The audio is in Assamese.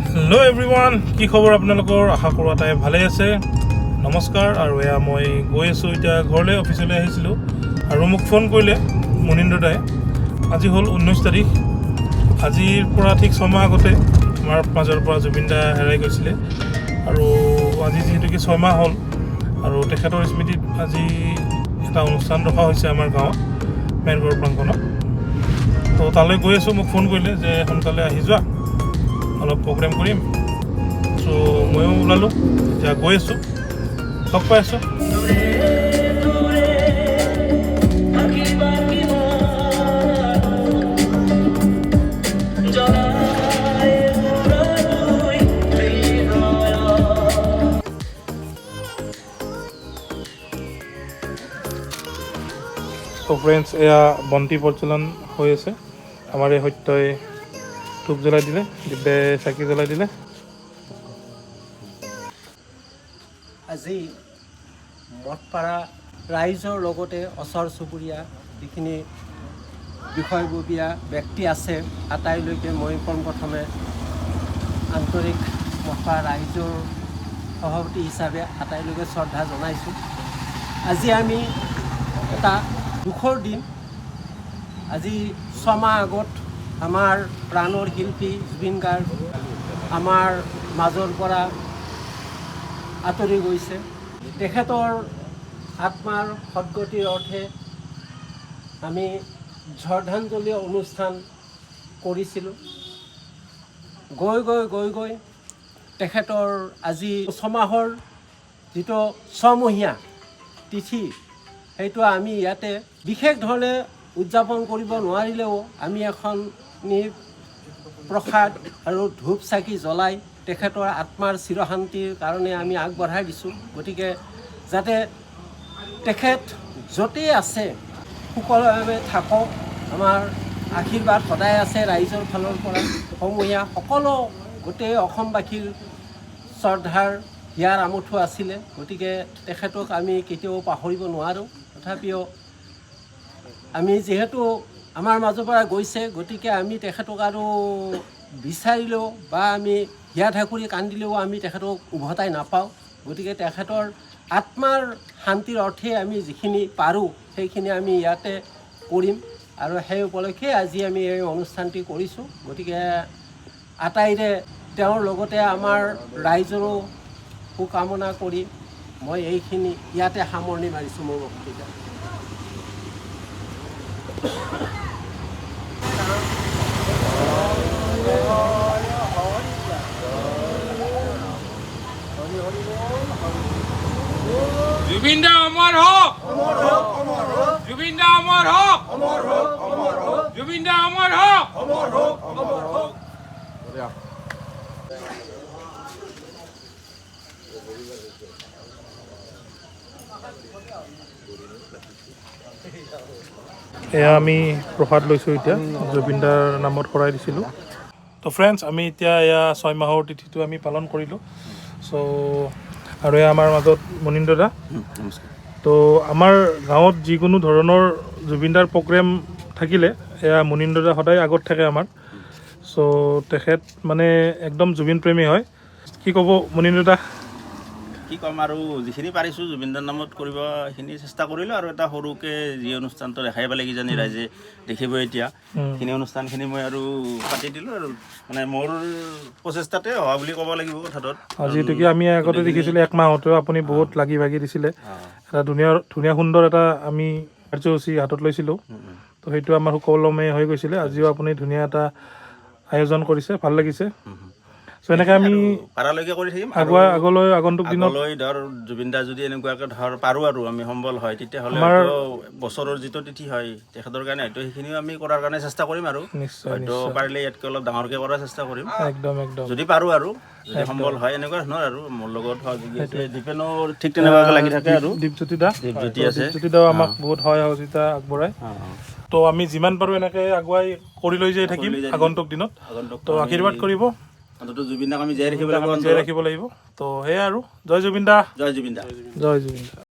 হেল্ল' এভৰিৱান, কি খবৰ আপোনালোকৰ? আশা কৰোঁ আটাই ভালেই আছে। নমস্কাৰ। আৰু এয়া মই গৈ আছোঁ এতিয়া ঘৰলৈ, অফিচলৈ আহিছিলোঁ আৰু মোক ফোন কৰিলে মুনীন্দ্ৰ দাই। আজি হ'ল 19 তাৰিখ। আজিৰ পৰা ঠিক 6 মাহ আগতে আমাৰ মাজৰ পৰা জুবিন দা হেৰাই গৈছিলে আৰু আজি যিহেতুকে 6 মাহ হ'ল আৰু তেখেতৰ স্মৃতিত আজি এটা অনুষ্ঠান ৰখা হৈছে আমাৰ গাঁৱত, মেইনগড় প্ৰাংগণত। তো তালৈ গৈ আছোঁ। মোক ফোন কৰিলে যে সোনকালে আহি যোৱা, অলপ প্ৰগ্ৰেম কৰিম। চ' ময়ো ওলালোঁ, এতিয়া গৈ আছোঁ, লগ পাই আছোঁ। চ' ফ্ৰেণ্ডছ, এয়া বন্তি প্ৰজ্বলন হৈ আছে। আমাৰ এই সত্যই ধূপ জ্বলাই দিলে, দিব্যে চাকি জ্বলাই দিলে। আজি মঠপাৰা ৰাইজৰ লগতে ওচৰ চুবুৰীয়া যিখিনি বিষয়ববীয়া ব্যক্তি আছে, আটাইলৈকে মই পোনপ্ৰথমে আন্তৰিক মঠপাৰা ৰাইজৰ সভাপতি হিচাপে আটাইলৈকে শ্ৰদ্ধা জনাইছোঁ। আজি আমি এটা দুখৰ দিন। আজি 6 মাহ আগত আমাৰ প্ৰাণৰ শিল্পী জুবিন গাৰ্গ আমাৰ মাজৰ পৰা আঁতৰি গৈছে। তেখেতৰ আত্মাৰ সদ্গতিৰ অৰ্থে আমি শ্ৰদ্ধাঞ্জলি অনুষ্ঠান কৰিছিলোঁ। গৈ গৈ তেখেতৰ আজি 6 মাহৰ যিটো 6মহীয়া তিথি, সেইটো আমি ইয়াতে বিশেষ ধৰণে উদযাপন কৰিব নোৱাৰিলেও আমি এখন প্ৰসাদ আৰু ধূপ চাকি জ্বলাই তেখেতৰ আত্মাৰ চিৰশান্তিৰ কাৰণে আমি আগবঢ়াই দিছোঁ। গতিকে যাতে তেখেত য'তেই আছে সুকলভাৱে থাকক, আমাৰ আশীৰ্বাদ সদায় আছে ৰাইজৰ ফালৰ পৰা। সমূহীয়া সকলো গোটেই অসমবাসীৰ শ্ৰদ্ধাৰ হিয়াৰ আমঠু আছিলে। গতিকে তেখেতক আমি কেতিয়াও পাহৰিব নোৱাৰোঁ। তথাপিও আমি যিহেতু আমাৰ মাজৰ পৰা গৈছে, গতিকে আমি তেখেতক আৰু বিচাৰিলেও বা আমি হিয়া ধাকুৰি কান্দিলেও আমি তেখেতক উভতাই নাপাওঁ। গতিকে তেখেতৰ আত্মাৰ শান্তিৰ অৰ্থে আমি যিখিনি পাৰোঁ সেইখিনি আমি ইয়াতে কৰিম আৰু সেই উপলক্ষে আজি আমি এই অনুষ্ঠানটি কৰিছোঁ। গতিকে আটাইৰে তেওঁৰ লগতে আমাৰ ৰাইজৰো সুকামনা কৰি মই এইখিনি ইয়াতে সামৰণি মাৰিছোঁ মোৰ বক্তৃতা। জুবিন দা অমৰ হোক, জুবিন দা অমৰ হোক, জুবিন দা অমৰ হোক। এয়া আমি প্ৰসাদ লৈছোঁ, এতিয়া জুবিন দাৰ নামত শৰাই দিছিলোঁ। তো ফ্ৰেণ্ডছ, আমি এতিয়া এয়া 6 মাহৰ তিথিটো আমি পালন কৰিলোঁ। চ' আৰু এয়া আমাৰ মাজত মুনীন্দ্ৰ দা। তো আমাৰ গাঁৱত যিকোনো ধৰণৰ জুবিন দাৰ প্ৰগ্ৰেম থাকিলে এয়া মুনীন্দ্ৰ দা সদায় আগত থাকে আমাৰ। চ' তেখেত মানে একদম জুবিন প্ৰেমী হয়। কি ক'ব মুনীন্দ্ৰ দা? কি ক'ম আৰু, যিখিনি পাৰিছোঁ জুবিনদাৰ নামত কৰিব সেইখিনি চেষ্টা কৰিলোঁ। আৰু এটা সৰুকৈ যি অনুষ্ঠানটো দেখাই পালে কিজানি ৰাইজে দেখিব এতিয়া, সেইখিনি অনুষ্ঠানখিনি মই আৰু পাতি দিলোঁ। আৰু মানে মোৰ প্ৰচেষ্টাতে হোৱা বুলি ক'ব লাগিব কথাটোত। যিহেতুকে আমি আগতে দেখিছিলোঁ 1 মাহতেও আপুনি বহুত লাগি ভাগি দিছিলে। এটা ধুনীয়া সুন্দৰ এটা আমি কাৰ্যসূচী হাতত লৈছিলোঁ। তো সেইটো আমাৰ সুকলমে হৈ গৈছিলে। আজিও আপুনি ধুনীয়া এটা আয়োজন কৰিছে, ভাল লাগিছে। চ' এনেকৈ আমি পাৰালৈকে কৰি থাকিম। আগলৈ আগন্তুক দিনত ধৰ জুবিন দা যদি এনেকুৱাকৈ ধৰ পাৰোঁ আৰু আমি সম্বল হয়, তেতিয়াহ'লে বছৰৰ যিটো তিথি হয় তেখেতৰ কাৰণে হয়তো সেইখিনিও আমি কৰাৰ কাৰণে চেষ্টা কৰিম। আৰু নিশ্চয় হয়তো পাৰিলে ইয়াতকৈ অলপ ডাঙৰকৈ কৰাৰ চেষ্টা কৰিম, একদম যদি পাৰোঁ আৰু যদি সম্বল হয় এনেকুৱা ধৰণৰ। আৰু মোৰ লগত সহযোগী আছে দীপেনো, ঠিক তেনেকুৱাকৈ লাগি থাকে। আৰু দীপজ্যোতি দা, দীপজ্যোতি দাও আমাক বহুত সহায় সহযোগিতা আগবঢ়ায়। তো আমি যিমান পাৰোঁ এনেকৈ আগুৱাই কৰি লৈ যাই থাকিম আগন্তুক দিনত। তো আশীৰ্বাদ কৰিব। জুবিন দাক আমি জীয়াই ৰাখিব লাগিব। তো সেয়াই আৰু, জয় জুবিন দা, জয় জুবিন দা, জয় জুবিন দা।